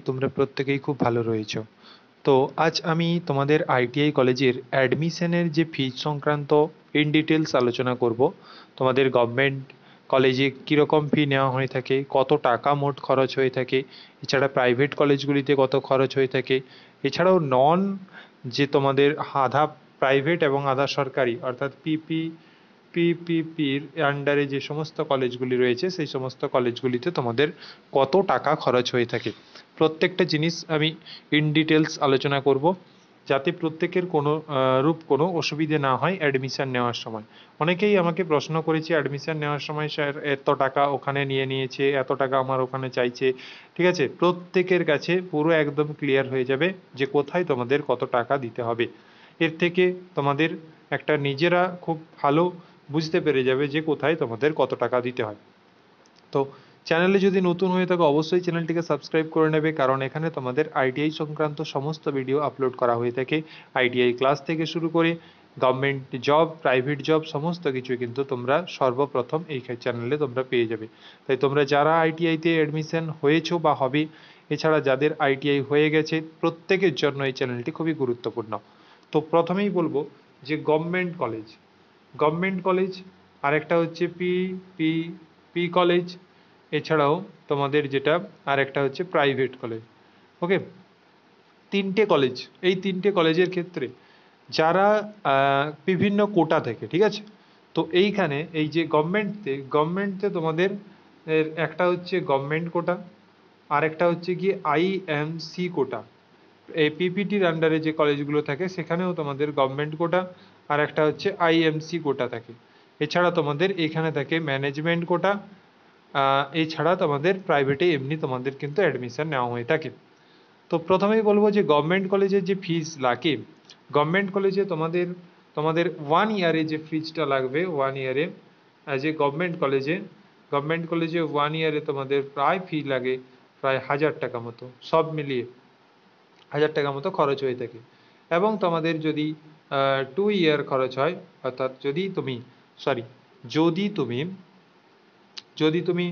তোমরা প্রত্যেকেই খুব ভালো রয়েছো। তো আজ আমি তোমাদের আইটিআই কলেজের অ্যাডমিশনের যে ফিজ সংক্রান্ত ইন ডিটেলস আলোচনা করব। তোমাদের গভর্নমেন্ট কলেজে কীরকম ফি নেওয়া হয়ে থাকে, কত টাকা মোট খরচ হয়ে থাকে, এছাড়া প্রাইভেট কলেজগুলিতে কত খরচ হয়ে থাকে, এছাড়াও নন যে তোমাদের আধা প্রাইভেট এবং আধা সরকারি অর্থাৎ পিপিপির আন্ডারে যে সমস্ত কলেজগুলি রয়েছে সেই সমস্ত কলেজগুলিতে তোমাদের কত টাকা খরচ হয়ে থাকে, প্রত্যেকটা জিনিস আমি ইন ডিটেলস আলোচনা করব, যাতে প্রত্যেকের কোনো অসুবিধে না হয় অ্যাডমিশন নেওয়ার সময়। অনেকেই আমাকে প্রশ্ন করেছে অ্যাডমিশন নেওয়ার সময়, স্যার এত টাকা ওখানে নিয়েছে, এত টাকা আমার ওখানে চাইছে। ঠিক আছে, প্রত্যেকের কাছে পুরো একদম ক্লিয়ার হয়ে যাবে যে কোথায় তোমাদের কত টাকা দিতে হবে। এর থেকে তোমাদের একটা নিজেরা খুব ভালো বুঝতে পেরে যাবে যে কোথায় তোমাদের কত টাকা দিতে হয়। তো চ্যানেলে যদি নতুন হয়ে থাকো অবশ্যই চ্যানেলটিকে সাবস্ক্রাইব করে নেবে, কারণ এখানে তোমাদের আইটিআই সংক্রান্ত সমস্ত ভিডিও আপলোড করা হয়ে থাকে। আইটিআই ক্লাস থেকে শুরু করে গভর্নমেন্ট জব, প্রাইভেট জব, সমস্ত কিছু কিন্তু তোমরা সর্বপ্রথম এই চ্যানেলে তোমরা পেয়ে যাবে। তাই তোমরা যারা আইটিআইতে অ্যাডমিশন হয়েছো বা হবে, এছাড়া যাদের আইটিআই হয়ে গেছে, প্রত্যেকের জন্য এই চ্যানেলটি খুবই গুরুত্বপূর্ণ। তো প্রথমেই বলবো যে গভর্নমেন্ট কলেজ আরেকটা হচ্ছে পি পি পি কলেজ, এছাড়াও তোমাদের যেটা আরেকটা হচ্ছে প্রাইভেট কলেজ। ওকে, তিনটে কলেজ, এই তিনটে কলেজের ক্ষেত্রে যারা বিভিন্ন কোটা থেকে, ঠিক আছে, তো এইখানে এই যে গভর্নমেন্টতে তোমাদের একটা হচ্ছে গভর্নমেন্ট কোটা, আরেকটা হচ্ছে কি আইএমসি কোটা। এই পিপিটির আন্ডারে যে কলেজগুলো থাকে সেখানেও তোমাদের গভর্নমেন্ট কোটা, আর একটা হচ্ছে আইএমসি কোটা থাকে। এছাড়া তোমাদের এখানে থাকে ম্যানেজমেন্ট কোটা, এছাড়া তোমাদের প্রাইভেটে এমনি তোমাদের কিন্তু অ্যাডমিশন নেওয়া হয়ে থাকে। তো প্রথমেই বলবো যে গভর্নমেন্ট কলেজের যে ফিস লাগে, গভর্নমেন্ট কলেজে তোমাদের তোমাদের 1 ইয়ারে যে ফিজটা লাগবে, 1 ইয়ারে অ্যাজ এ গভর্নমেন্ট কলেজে 1 ইয়ারে তোমাদের প্রায় ফি লাগে প্রায় 1000 টাকা মতো, সব মিলিয়ে 1000 টাকা মতো খরচ হয়ে থাকে। এবং তোমাদের যদি 2 ইয়ার খরচ হয়, অর্থাৎ যদি তুমি যদি তুমি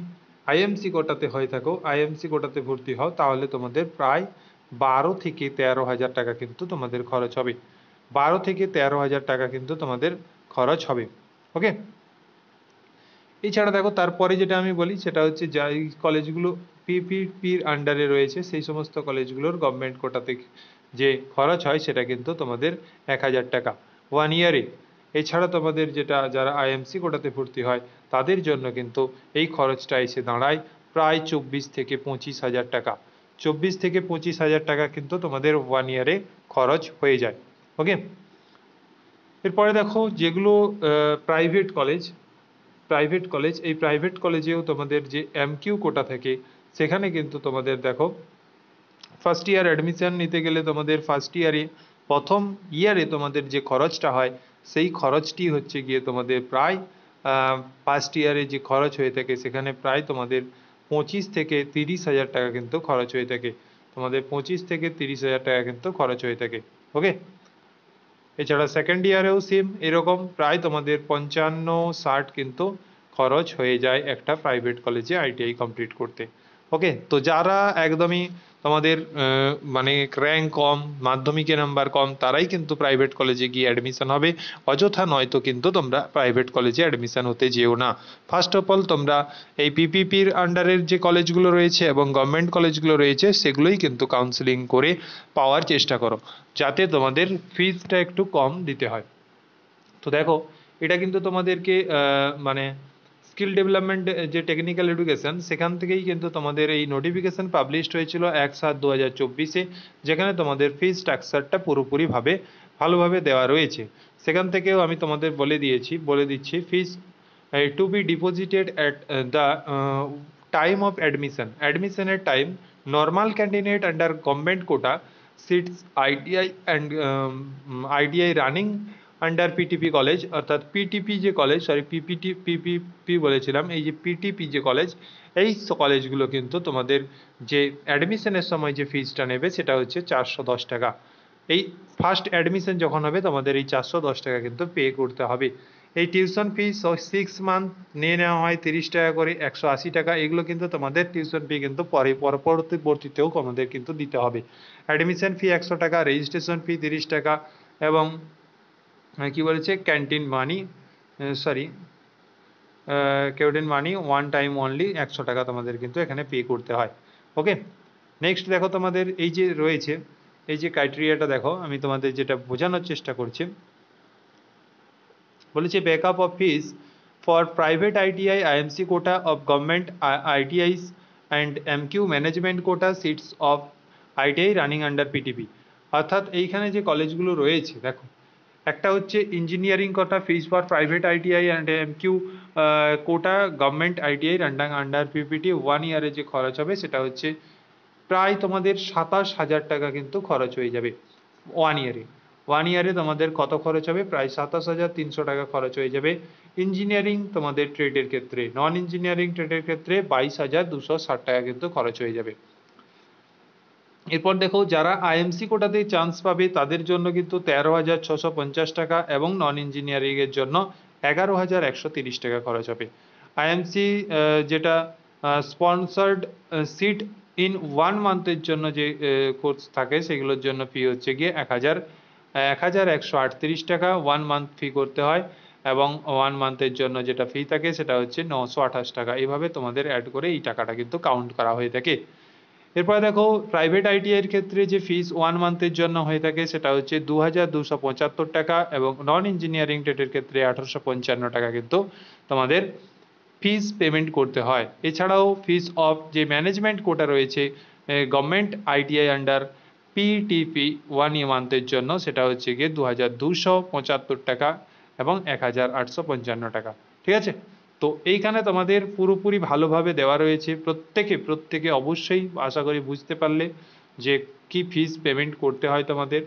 আইএমসি কোটাতে হয়ে থাকো, আইএমসি কোটাতে ভর্তি হও, তাহলে তোমাদের প্রায় 12 থেকে 13 হাজার টাকা কিন্তু তোমাদের খরচ হবে। 12 থেকে 13 হাজার টাকা কিন্তু তোমাদের খরচ হবে। ওকে, এছাড়া দেখো তারপরে যেটা আমি বলি সেটা হচ্ছে এই কলেজগুলো পিপিপির আন্ডারে রয়েছে, সেই সমস্ত কলেজগুলোর গভর্নমেন্ট কোটাতে যে খরচ হয় সেটা কিন্তু তোমাদের 1000 টাকা 1 ইয়ারে। এছাড়া তোমাদের যারা আইএমসি কোটাতে ভর্তি হয় তাদের জন্য কিন্তু এই খরচটা এসে দাঁড়ায় প্রায় 24 থেকে 25 হাজার টাকা। 24 থেকে 25 হাজার টাকা কিন্তু তোমাদের 1 ইয়ারে খরচ হয়ে যায়। ওকে, এরপরে দেখো যেগুলো প্রাইভেট কলেজ, এই প্রাইভেট কলেজেও তোমাদের যে এমকিউ কোটা থাকে, সেখানে কিন্তু তোমাদের দেখো ফার্স্ট ইয়ার অ্যাডমিশন নিতে গেলে তোমাদের প্রথম ইয়ারে তোমাদের যে খরচটা হয় সেই খরচটি হচ্ছে গিয়ে তোমাদের প্রায় ফার্স্ট ইয়ারে যে খরচ হয়ে থাকে সেখানে প্রায় তোমাদের 25 থেকে 30 হাজার টাকা কিন্তু খরচ হয়ে থাকে। তোমাদের 25 থেকে 30 হাজার টাকা কিন্তু খরচ হয়ে থাকে। ওকে, এছাড়া সেকেন্ড ইয়ারেও সেম এরকম প্রায় তোমাদের 55-60 কিন্তু খরচ হয়ে যায় একটা প্রাইভেট কলেজে আইটিআই কমপ্লিট করতে। ওকে, তো যারা একদমই তোমাদের মানে র্যাঙ্ক কম, মাধ্যমিকে নাম্বার কম, তারাই কিন্তু প্রাইভেট কলেজে গিয়ে অ্যাডমিশন হবে, অযথা নয়তো কিন্তু তোমরা প্রাইভেট কলেজে অ্যাডমিশন হতে যেও না। ফার্স্ট অফ অল তোমরা এই পিপিপির আন্ডারের যে কলেজগুলো রয়েছে এবং গভর্নমেন্ট কলেজগুলো রয়েছে সেগুলোই কিন্তু কাউন্সিলিং করে পাওয়ার চেষ্টা করো, যাতে তোমাদের ফিজটা একটু কম দিতে হয়। তো দেখো এটা কিন্তু তোমাদেরকে মানে স্কিল ডেভেলপমেন্ট যে টেকনিক্যাল এডুকেশন, সেখান থেকেই কিন্তু তোমাদের এই নোটিফিকেশন পাবলিশড হয়েছিল 1/7/2024-এ, যেখানে তোমাদের ফিজ স্ট্রাকচারটা পুরোপুরিভাবে ভালোভাবে দেওয়া রয়েছে। সেখান থেকেও আমি তোমাদের বলে দিচ্ছি fees to be deposited at the time of অ্যাডমিশনের time, normal candidate under government quota seats IDI running under PTP college, অর্থাৎ পিটিপি যে কলেজ, পিপিপি বলেছিলাম, এই যে পিটিপি যে কলেজ, এই কলেজগুলো কিন্তু তোমাদের যে অ্যাডমিশনের সময় যে ফিজটা নেবে সেটা হচ্ছে 410 টাকা। এই ফার্স্ট অ্যাডমিশন যখন হবে তোমাদের এই 410 টাকা কিন্তু পে করতে হবে। এই টিউশন ফি 6 মান্থ নিয়ে নেওয়া হয় 30 টাকা করে, 180 টাকা। এগুলো কিন্তু তোমাদের টিউশন ফি কিন্তু পরবর্তীতেও আমাদের কিন্তু দিতে হবে। অ্যাডমিশন ফি 100 টাকা, রেজিস্ট্রেশন ফি 30 টাকা, এবং কি বলেছে ক্যান্টিন মানি, সরি ক্যান্টিন মানি ওয়ান টাইম অনলি 100 টাকা তোমাদের কিন্তু এখানে পে করতে হয়। ওকে, নেক্সট দেখো তোমাদের এই যে রয়েছে এই যে ক্রাইটেরিয়াটা দেখো, আমি তোমাদের যেটা বোঝানোর চেষ্টা করছি, বলেছে backup of fees for private ITI IMC quota of government ITIs and MQ management quota seats of ITI running under PTP. অর্থাৎ এইখানে যে কলেজগুলো রয়েছে দেখো, একটা হচ্ছে engineering quota fees for private ITI and MQ quota government ITI running under PPT 1 ইয়ারে যে খরচ হবে সেটা হচ্ছে প্রায় তোমাদের 27,000 টাকা কিন্তু খরচ হয়ে যাবে 1 ইয়ারে। 1 ইয়ারে তোমাদের কত খরচ হবে? প্রায় 27,300 টাকা খরচ হয়ে যাবে ইঞ্জিনিয়ারিং তোমাদের ট্রেডের ক্ষেত্রে। নন ইঞ্জিনিয়ারিং ট্রেডের ক্ষেত্রে 22,260 টাকা কিন্তু খরচ হয়ে যাবে। এরপর দেখো যারা আইএমসি কোটাতে চান্স পাবে তাদের জন্য কিন্তু 13,650 টাকা এবং নন ইঞ্জিনিয়ারিং এর জন্য 11,130 টাকা খরচ হবে। আইএমসি যেটা স্পন্সর্ড সিট ইন 1 মান্থের জন্য যে কোর্স থাকে সেগুলোর জন্য ফি হচ্ছে গিয়ে 1,138 টাকা 1 মান্থ ফি করতে হয়, এবং 1 মান্থের জন্য যেটা ফি থাকে সেটা হচ্ছে 928 টাকা। এইভাবে তোমাদের অ্যাড করে এই টাকাটা কিন্তু কাউন্ট করা হয়ে থাকে। এরপরে দেখো প্রাইভেট আইটিআই এর ক্ষেত্রে যে ফিস 1 মান্থের জন্য হয়ে থাকে সেটা হচ্ছে 2,275 টাকা, এবং নন ইঞ্জিনিয়ারিং ট্রেডের ক্ষেত্রে 1,855 টাকা কিন্তু তোমাদের ফিস পেমেন্ট করতে হয়। এছাড়াও ফিস অফ যে ম্যানেজমেন্ট কোটা রয়েছে গভর্নমেন্ট আইটিআই আন্ডার পিটিপি 1 মান্থের জন্য সেটা হচ্ছে গিয়ে 2,275 টাকা এবং 1,855 টাকা। ঠিক আছে, তো এইখানে তোমাদের পুরোপুরি ভালোভাবে দেওয়া রয়েছে। প্রত্যেকে অবশ্যই আশা করি বুঝতে পারলে যে কি ফিস পেমেন্ট করতে হয় তোমাদের।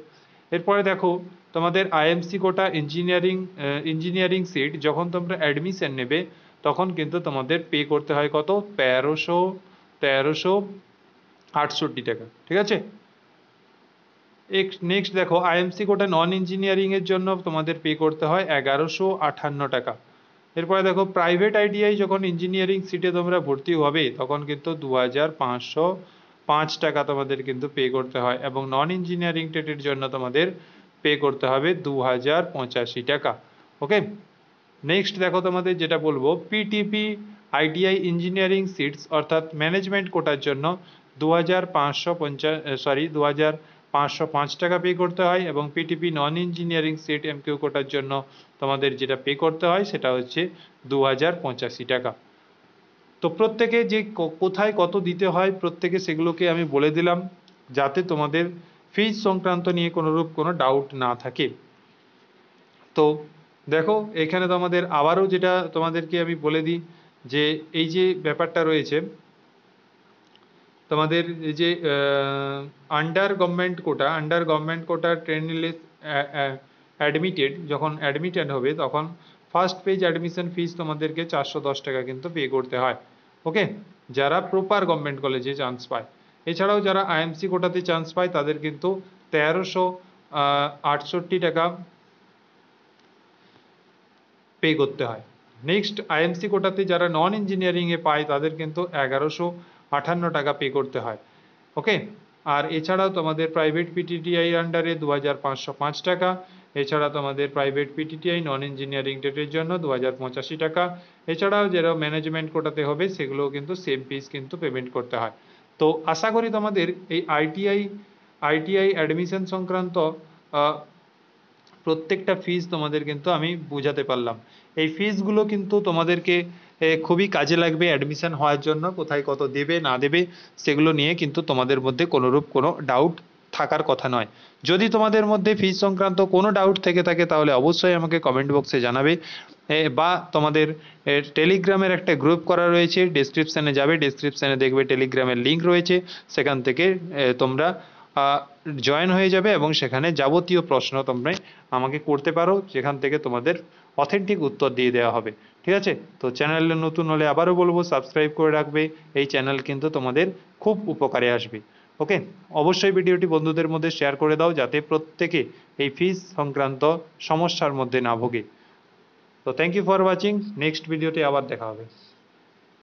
এরপরে দেখো তোমাদের আইএমসি কোটা ইঞ্জিনিয়ারিং সিট যখন তোমরা অ্যাডমিশন নেবে তখন কিন্তু তোমাদের পে করতে হয় কত? 1368 টাকা। ঠিক আছে, নেক্সট দেখো আইএমসি কোটা নন ইঞ্জিনিয়ারিং এর জন্য তোমাদের পে করতে হয় 1,158 টাকা। এরপরে দেখো প্রাইভেট আইটিআই যখন ইঞ্জিনিয়ারিং সিটে তোমরা ভর্তি হবে তখন কিন্তু 2,505 টাকা তোমাদের কিন্তু পে করতে হয়, এবং নন ইঞ্জিনিয়ারিং ট্রেডের জন্য তোমাদের পে করতে হবে 2,085 টাকা। ওকে, নেক্সট দেখো তোমাদের যেটা বলবো পিটিপি আইটিআই ইঞ্জিনিয়ারিং সিটস অর্থাৎ ম্যানেজমেন্ট কোটার জন্য 2,505 টাকা পে করতে হয়, এবং পিটিপি নন ইঞ্জিনিয়ারিং সিট এমকিউ কোটার জন্য তোমাদের যেটা পে করতে হয় সেটা হচ্ছে 2,085 টাকা। তো প্রত্যেকে যে কোথায় কত দিতে হয় প্রত্যেকে সেগুলোকে আমি বলে দিলাম যাতে তোমাদের ফিজ সংক্রান্ত নিয়ে কোনোরূপ কোনো ডাউট না থাকে। তো দেখো এখানে তোমাদের আবারও যেটা তোমাদেরকে আমি বলে দিই যে এই যে ব্যাপারটা রয়েছে তোমাদের এই যে আন্ডার গভর্নমেন্ট কোটা ট্রেনিং যখন অ্যাডমিটেড হবে তখন ফার্স্ট পেজ অ্যাডমিশন ফিস তোমাদেরকে 410 টাকা কিন্তু পে করতে হয়। ওকে, যারা প্রপার গভর্নমেন্ট কলেজে চান্স পায়। এছাড়াও যারা আইএমসি কোটাতে চান্স পায় তাদের কিন্তু 1,368 টাকা পে করতে হয়। নেক্সট আইএমসি কোটাতে যারা নন ইঞ্জিনিয়ারিংয়ে পায় তাদের কিন্তু 1,158 টাকা পে করতে হয়। ওকে, আর এছাড়াও তোমাদের প্রাইভেট পিটিটিআই আন্ডারে 2,505 টাকা, এছাড়া তোমাদের প্রাইভেট পিটিটিআই নন ইঞ্জিনিয়ারিং ট্রেডের জন্য 2,085 টাকা, এছাড়াও যারা ম্যানেজমেন্ট কোটাতে হবে সেগুলোও কিন্তু সেম ফিস কিন্তু পেমেন্ট করতে হয়। তো আশা করি তোমাদের এই আইটিআই অ্যাডমিশন সংক্রান্ত প্রত্যেকটা ফিস তোমাদের কিন্তু আমি বোঝাতে পারলাম। এই ফিসগুলো কিন্তু তোমাদেরকে খুবই কাজে লাগবে অ্যাডমিশন হওয়ার জন্য। কোথায় কত দেবে না দেবে সেগুলো নিয়ে কিন্তু তোমাদের মধ্যে কোনোরূপ কোনো ডাউট থাকার কথা নয়। যদি তোমাদের মধ্যে ফিস সংক্রান্ত কোনো ডাউট থেকে থাকে তাহলে অবশ্যই আমাকে কমেন্ট বক্সে জানাবে, বা তোমাদের টেলিগ্রামের একটা গ্রুপ করা রয়েছে, ডেসক্রিপশানে যাবে, ডেসক্রিপশানে দেখবে টেলিগ্রামের লিঙ্ক রয়েছে, সেখান থেকে তোমরা জয়েন হয়ে যাবে এবং সেখানে যাবতীয় প্রশ্ন তোমরা আমাকে করতে পারো, যেখান থেকে তোমাদের অথেন্টিক উত্তর দিয়ে দেওয়া হবে। ঠিক আছে, তো চ্যানেলে নতুন হলে আবারও বলবো সাবস্ক্রাইব করে রাখবে, এই চ্যানেল কিন্তু তোমাদের খুব উপকারে আসবে। ওকে, অবশ্যই ভিডিওটি বন্ধুদের মধ্যে শেয়ার করে দাও যাতে প্রত্যেকে এই ফিস সংক্রান্ত সমস্যার মধ্যে না ভোগে। তো thank you for watching, next ভিডিওতে আবার দেখা হবে।